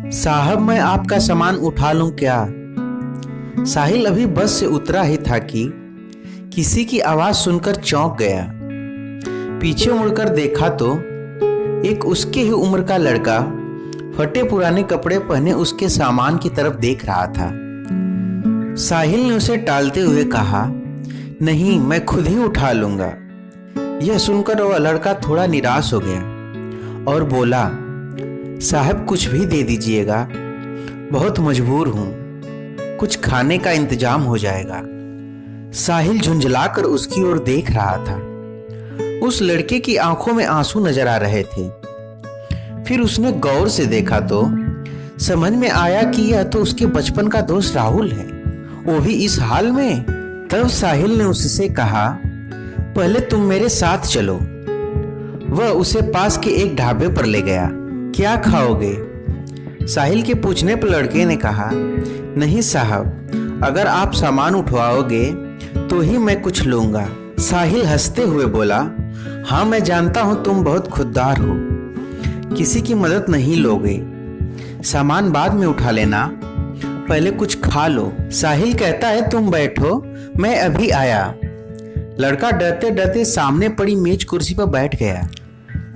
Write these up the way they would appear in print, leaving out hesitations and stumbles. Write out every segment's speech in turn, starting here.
साहब मैं आपका सामान उठा लूं क्या? साहिल अभी बस से उतरा ही था कि किसी की आवाज सुनकर चौंक गया। पीछे मुड़कर देखा तो एक उसके ही उम्र का लड़का फटे पुराने कपड़े पहने उसके सामान की तरफ देख रहा था। साहिल ने उसे टालते हुए कहा, नहीं मैं खुद ही उठा लूंगा। यह सुनकर वह लड़का थोड़ा निराश हो गया और बोला, साहब कुछ भी दे दीजिएगा, बहुत मजबूर हूं, कुछ खाने का इंतजाम हो जाएगा। साहिल झुंझलाकर उसकी ओर देख रहा था। उस लड़के की आंखों में आंसू नजर आ रहे थे। फिर उसने गौर से देखा तो समझ में आया कि यह तो उसके बचपन का दोस्त राहुल है, वो भी इस हाल में। तब साहिल ने उससे कहा, पहले तुम मेरे साथ चलो। वह उसे पास के एक ढाबे पर ले गया। क्या खाओगे? साहिल के पूछने पर लड़के ने कहा, नहीं साहब, अगर आप सामान उठवाओगे तो ही मैं कुछ लूंगा। साहिल हंसते हुए बोला, हाँ मैं जानता हूं तुम बहुत खुददार हो, किसी की मदद नहीं लोगे, सामान बाद में उठा लेना, पहले कुछ खा लो। साहिल कहता है, तुम बैठो, मैं अभी आया। लड़का डरते डरते सामने पड़ी मेज कुर्सी पर बैठ गया।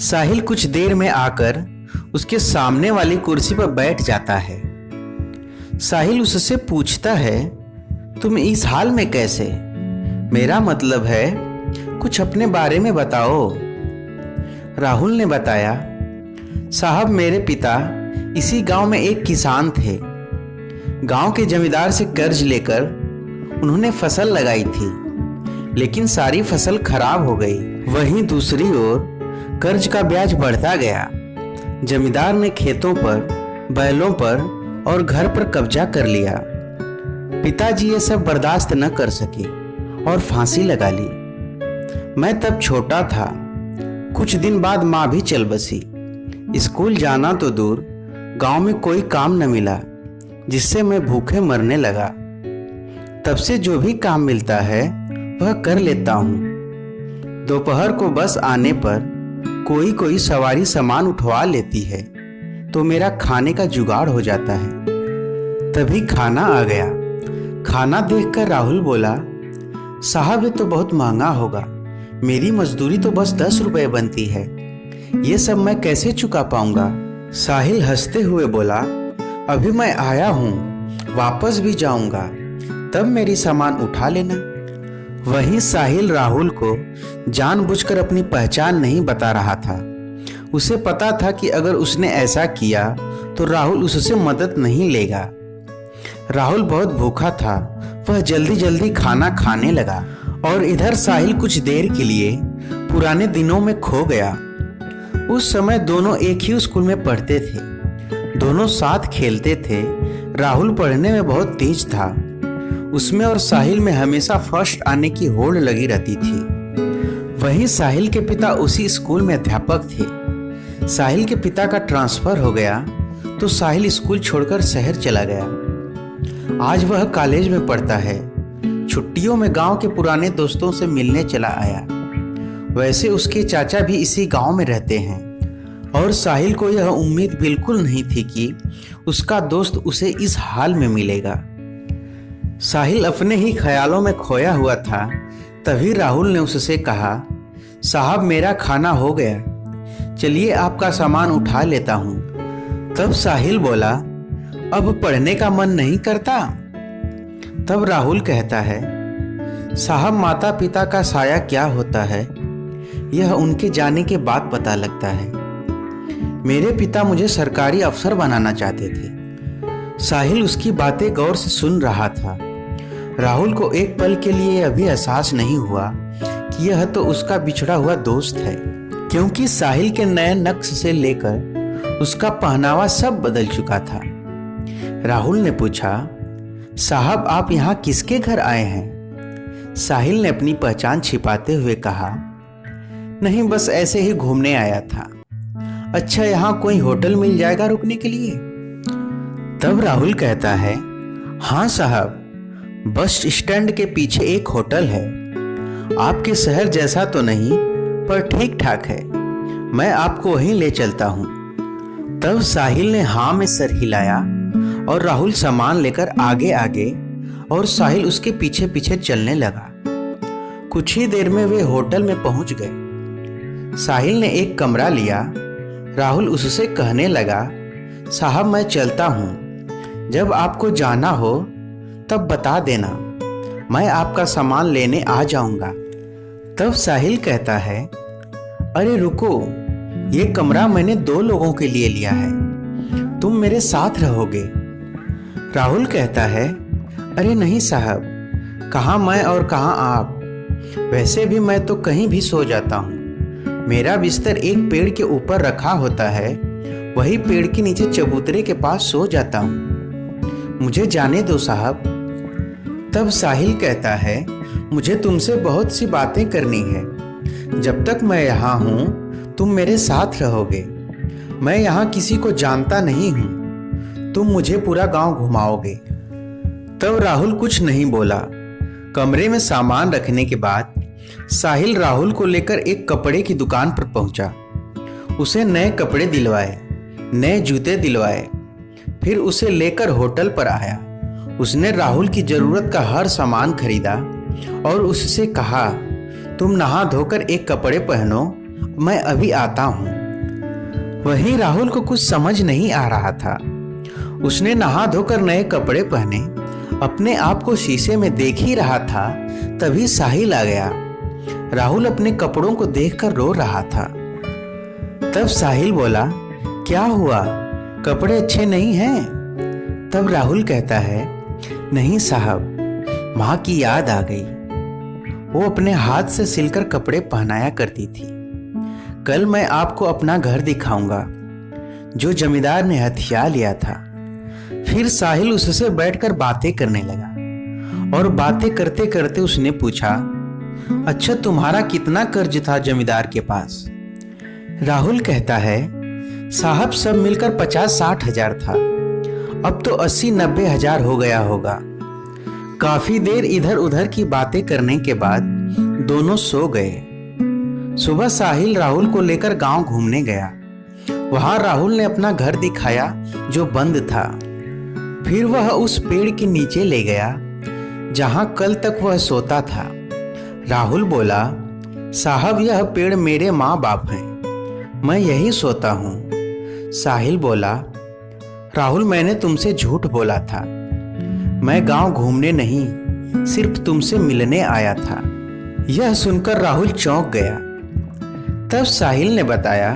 साहिल कुछ देर में आकर उसके सामने वाली कुर्सी पर बैठ जाता है। साहिल उससे पूछता है, तुम इस हाल में कैसे? मेरा मतलब है कुछ अपने बारे में बताओ। राहुल ने बताया, साहब मेरे पिता इसी गांव में एक किसान थे। गांव के जमींदार से कर्ज लेकर उन्होंने फसल लगाई थी, लेकिन सारी फसल खराब हो गई। वहीं दूसरी ओर कर्ज का ब्याज बढ़ता गया। जमींदार ने खेतों पर, बैलों पर और घर पर कब्जा कर लिया। पिताजी ये सब बर्दाश्त न कर सके और फांसी लगा ली। मैं तब छोटा था। कुछ दिन बाद माँ भी चल बसी। स्कूल जाना तो दूर, गांव में कोई काम न मिला, जिससे मैं भूखे मरने लगा। तब से जो भी काम मिलता है वह कर लेता हूँ। दोपहर को बस आने पर कोई कोई सवारी सामान उठवा लेती है तो मेरा खाने का जुगाड़ हो जाता है। तभी खाना आ गया। खाना देखकर राहुल बोला, साहब ये तो बहुत महंगा होगा, मेरी मजदूरी तो बस 10 रुपए बनती है, ये सब मैं कैसे चुका पाऊंगा? साहिल हंसते हुए बोला, अभी मैं आया हूँ, वापस भी जाऊंगा, तब मेरी सामान उठा लेना। वहीं साहिल राहुल को जानबूझकर अपनी पहचान नहीं बता रहा था। उसे पता था कि अगर उसने ऐसा किया तो राहुल उससे मदद नहीं लेगा। राहुल बहुत भूखा था। वह जल्दी जल्दी खाना खाने लगा और इधर साहिल कुछ देर के लिए पुराने दिनों में खो गया। उस समय दोनों एक ही स्कूल में पढ़ते थे, दोनों साथ खेलते थे। राहुल पढ़ने में बहुत तेज था। उसमें और साहिल में हमेशा फर्स्ट आने की होड़ लगी रहती थी। वहीं साहिल के पिता उसी स्कूल में अध्यापक थे। साहिल के पिता का ट्रांसफर हो गया तो साहिल स्कूल छोड़कर शहर चला गया। आज वह कॉलेज में पढ़ता है। छुट्टियों में गांव के पुराने दोस्तों से मिलने चला आया। वैसे उसके चाचा भी इसी गांव में रहते हैं और साहिल को यह उम्मीद बिल्कुल नहीं थी कि उसका दोस्त उसे इस हाल में मिलेगा। साहिल अपने ही ख्यालों में खोया हुआ था। तभी राहुल ने उससे कहा, साहब मेरा खाना हो गया, चलिए आपका सामान उठा लेता हूँ। तब साहिल बोला, अब पढ़ने का मन नहीं करता? तब राहुल कहता है, साहब माता पिता का साया क्या होता है यह उनके जाने के बाद पता लगता है। मेरे पिता मुझे सरकारी अफसर बनाना चाहते थे। साहिल उसकी बातें गौर से सुन रहा था। राहुल को एक पल के लिए अभी एहसास नहीं हुआ कि यह तो उसका बिछड़ा हुआ दोस्त है, क्योंकि साहिल के नए नक्श से लेकर उसका पहनावा सब बदल चुका था। राहुल ने पूछा, साहब आप यहाँ किसके घर आए हैं? साहिल ने अपनी पहचान छिपाते हुए कहा, नहीं बस ऐसे ही घूमने आया था। अच्छा यहाँ कोई होटल मिल जाएगा रुकने के लिए? तब राहुल कहता है, हाँ साहब, बस स्टैंड के पीछे एक होटल है। आपके शहर जैसा तो नहीं पर ठीक ठाक है, मैं आपको वहीं ले चलता हूँ। तब साहिल ने हाँ में सर हिलाया और राहुल सामान लेकर आगे आगे और साहिल उसके पीछे पीछे चलने लगा। कुछ ही देर में वे होटल में पहुंच गए। साहिल ने एक कमरा लिया। राहुल उससे कहने लगा, साहब मैं चलता हूँ, जब आपको जाना हो तब बता देना, मैं आपका सामान लेने आ जाऊंगा। तब साहिल कहता है, अरे रुको, ये कमरा मैंने 2 लोगों के लिए लिया है, तुम मेरे साथ रहोगे। राहुल कहता है, अरे नहीं साहब, कहाँ मैं और कहाँ आप, वैसे भी मैं तो कहीं भी सो जाता हूँ। मेरा बिस्तर एक पेड़ के ऊपर रखा होता है, वही पेड़ के नीचे चबूतरे के पास सो जाता हूँ, मुझे जाने दो साहब। तब साहिल कहता है, मुझे तुमसे बहुत सी बातें करनी है। जब तक मैं यहाँ हूँ तुम मेरे साथ रहोगे। मैं यहाँ किसी को जानता नहीं हूँ, तुम मुझे पूरा गांव घुमाओगे। तब राहुल कुछ नहीं बोला। कमरे में सामान रखने के बाद साहिल राहुल को लेकर एक कपड़े की दुकान पर पहुंचा। उसे नए कपड़े दिलवाए, नए जूते दिलवाए, फिर उसे लेकर होटल पर आया। उसने राहुल की जरूरत का हर सामान खरीदा और उससे कहा, तुम नहा धोकर एक कपड़े पहनो, मैं अभी आता हूँ। वहीं राहुल को कुछ समझ नहीं आ रहा था। उसने नहा धोकर नए कपड़े पहने, अपने आप को शीशे में देख ही रहा था, तभी साहिल आ गया। राहुल अपने कपड़ों को देखकर रो रहा था। तब साहिल बोला, क्या हुआ, कपड़े अच्छे नहीं हैं? तब राहुल कहता है, नहीं साहब, माँ की याद आ गई। वो अपने हाथ से सिलकर कपड़े पहनाया करती थी। कल मैं आपको अपना घर दिखाऊंगा, जो जमींदार ने हथिया लिया था। फिर साहिल उससे बैठकर बातें करने लगा और बातें करते करते उसने पूछा, अच्छा तुम्हारा कितना कर्ज था जमींदार के पास? राहुल कहता है, साहब सब मिलकर 50-60 हजार था, अब तो 80-90 हजार हो गया होगा। काफी देर इधर उधर की बातें करने के बाद दोनों सो गए। सुबह साहिल राहुल को लेकर गांव घूमने गया। वहां राहुल ने अपना घर दिखाया जो बंद था। फिर वह उस पेड़ के नीचे ले गया जहां कल तक वह सोता था। राहुल बोला, साहब यह पेड़ मेरे माँ बाप हैं, मैं यही सोता हूँ। साहिल बोला, राहुल मैंने तुमसे झूठ बोला था, मैं गांव घूमने नहीं, सिर्फ तुमसे मिलने आया था। यह सुनकर राहुल चौंक गया। तब साहिल ने बताया,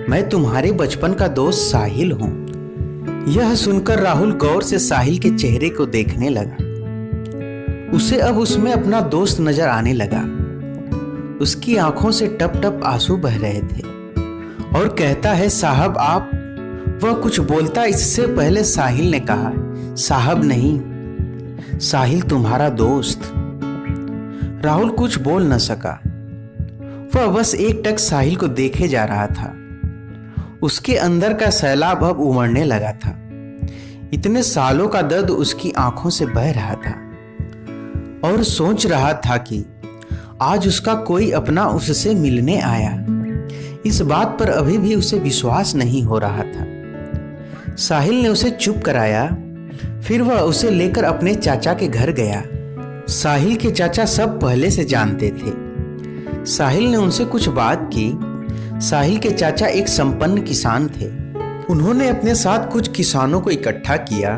मैं तुम्हारे बचपन का दोस्त साहिल हूं। यह सुनकर राहुल गौर से साहिल के चेहरे को देखने लगा। उसे अब उसमें अपना दोस्त नजर आने लगा। उसकी आंखों से टप टप आंसू बह रहे थे और कहता है, साहब आप। वह कुछ बोलता इससे पहले साहिल ने कहा, साहब नहीं, साहिल तुम्हारा दोस्त। राहुल कुछ बोल न सका। वह बस एकटक साहिल को देखे जा रहा था। उसके अंदर का सैलाब अब उमड़ने लगा था। इतने सालों का दर्द उसकी आंखों से बह रहा था और सोच रहा था कि आज उसका कोई अपना उससे मिलने आया। इस बात पर अभी भी उसे विश्वास नहीं हो रहा था। साहिल ने उसे चुप कराया। फिर वह उसे लेकर अपने चाचा के घर गया। साहिल के चाचा सब पहले से जानते थे। साहिल ने उनसे कुछ बात की। साहिल के चाचा एक संपन्न किसान थे। उन्होंने अपने साथ कुछ किसानों को इकट्ठा किया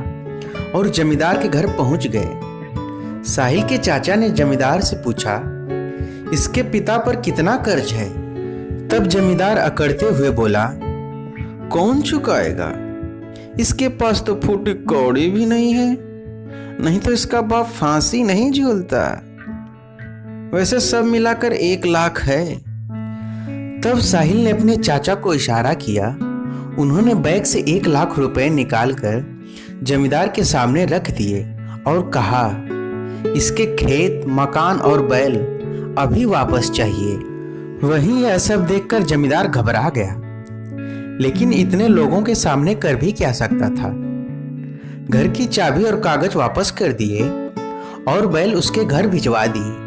और जमींदार के घर पहुंच गए। साहिल के चाचा ने जमींदार से पूछा, इसके पिता पर कितना कर्ज है? तब जमींदार अकड़ते हुए बोला, कौन चुकाएगा? इसके पास तो फूटी कौड़ी भी नहीं है, नहीं तो इसका बाप फांसी नहीं झूलता। वैसे सब मिलाकर 1 लाख है। तब साहिल ने अपने चाचा को इशारा किया। उन्होंने बैग से 1 लाख रुपए निकालकर जमींदार के सामने रख दिए और कहा, इसके खेत, मकान और बैल अभी वापस चाहिए। वहीं यह सब देखकर जमींदार घबरा गया, लेकिन इतने लोगों के सामने कर भी क्या सकता था। घर की चाबी और कागज वापस कर दिए और बैल उसके घर भिजवा दिए।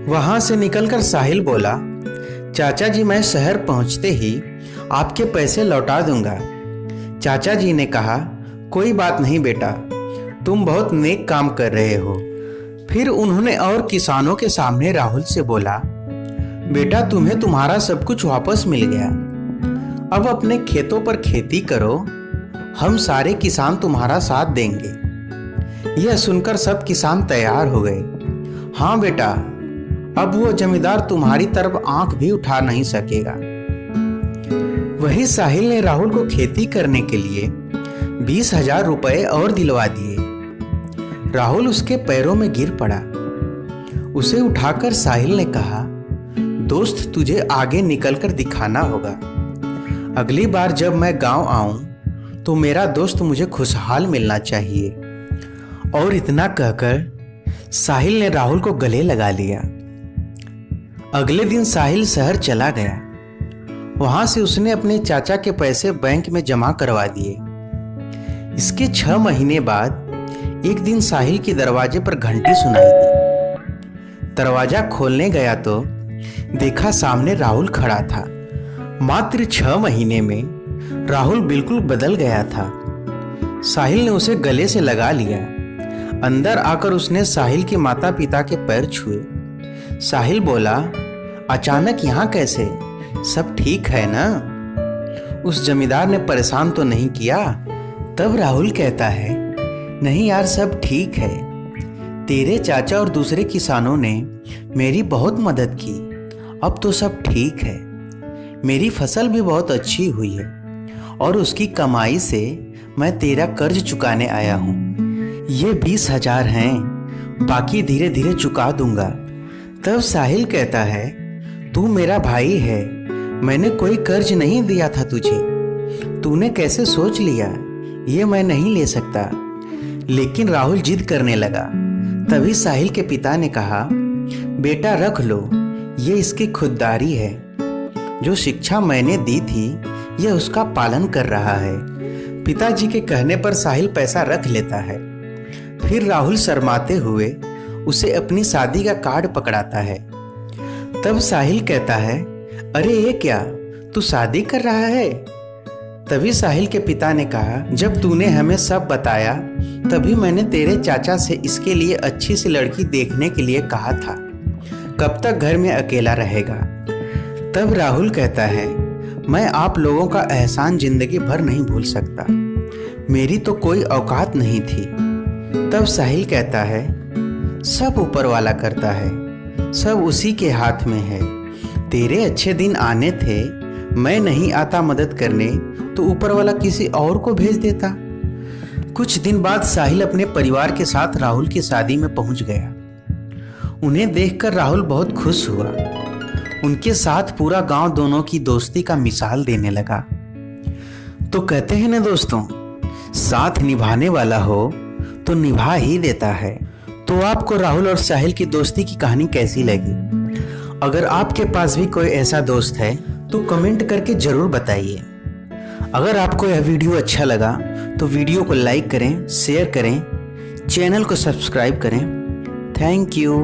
वहां से निकलकर साहिल बोला, चाचा जी मैं शहर पहुंचते ही आपके पैसे लौटा दूंगा। चाचा जी ने कहा, कोई बात नहीं बेटा, तुम बहुत नेक काम कर रहे हो। फिर उन्होंने और किसानों के सामने राहुल से बोला, बेटा तुम्हें तुम्हारा सब कुछ वापस मिल गया, अब अपने खेतों पर खेती करो, हम सारे किसान तुम्हारा साथ देंगे। यह सुनकर सब किसान तैयार हो गए। हाँ बेटा, अब वो जमींदार तुम्हारी तरफ आंख भी उठा नहीं सकेगा। वही साहिल ने राहुल को खेती करने के लिए 20,000 रुपए और दिलवा दिए। राहुल उसके पैरों में गिर पड़ा। उसे उठाकर साहिल ने कहा, दोस्त तुझे आगे निकलकर दिखाना होगा। अगली बार जब मैं गांव आऊं तो मेरा दोस्त मुझे खुशहाल मिलना चाहिए। और इतना कहकर साहिल ने राहुल को गले लगा लिया। अगले दिन साहिल शहर चला गया। वहां से उसने अपने चाचा के पैसे बैंक में जमा करवा दिए। इसके 6 महीने बाद एक दिन साहिल के दरवाजे पर घंटी सुनाई दी। दरवाजा खोलने गया तो देखा सामने राहुल खड़ा था। मात्र 6 महीने में राहुल बिल्कुल बदल गया था। साहिल ने उसे गले से लगा लिया। अंदर आकर उसने साहिल के माता पिता के पैर छुए। साहिल बोला, अचानक यहाँ कैसे? सब ठीक है ना? उस जमींदार ने परेशान तो नहीं किया? तब राहुल कहता है, नहीं यार, सब ठीक है। तेरे चाचा और दूसरे किसानों ने मेरी बहुत मदद की, अब तो सब ठीक है। मेरी फसल भी बहुत अच्छी हुई है और उसकी कमाई से मैं तेरा कर्ज चुकाने आया हूँ। ये 20,000 हैं, बाकी धीरे धीरे चुका दूंगा। तब साहिल कहता है, तू मेरा भाई है, मैंने कोई कर्ज नहीं दिया था तुझे, तूने कैसे सोच लिया? ये मैं नहीं ले सकता। लेकिन राहुल जिद करने लगा। तभी साहिल के पिता ने कहा, बेटा रख लो, ये इसकी खुददारी है। जो शिक्षा मैंने दी थी यह उसका पालन कर रहा है। पिताजी के कहने पर साहिल पैसा रख लेता है। फिर राहुल शर्माते हुए उसे अपनी शादी का कार्ड पकड़ाता है। तब साहिल कहता है, अरे ये क्या, तू शादी कर रहा है? तभी साहिल के पिता ने कहा, जब तूने हमें सब बताया तभी मैंने तेरे चाचा से इसके लिए अच्छी सी लड़की देखने के लिए कहा था। कब तक घर में अकेला रहेगा? तब राहुल कहता है, मैं आप लोगों का एहसान जिंदगी भर नहीं भूल सकता, मेरी तो कोई औकात नहीं थी। तब साहिल कहता है, सब ऊपर वाला करता है, सब उसी के हाथ में है। तेरे अच्छे दिन आने थे, मैं नहीं आता मदद करने तो ऊपर वाला किसी और को भेज देता। कुछ दिन बाद साहिल अपने परिवार के साथ राहुल की शादी में पहुंच गया। उन्हें देखकर राहुल बहुत खुश हुआ। उनके साथ पूरा गांव दोनों की दोस्ती का मिसाल देने लगा। तो कहते हैं ना दोस्तों, साथ निभाने वाला हो तो निभा ही देता है। तो आपको राहुल और साहिल की दोस्ती की कहानी कैसी लगी? अगर आपके पास भी कोई ऐसा दोस्त है तो कमेंट करके जरूर बताइए। अगर आपको यह वीडियो अच्छा लगा तो वीडियो को लाइक करें, शेयर करें, चैनल को सब्सक्राइब करें। Thank you.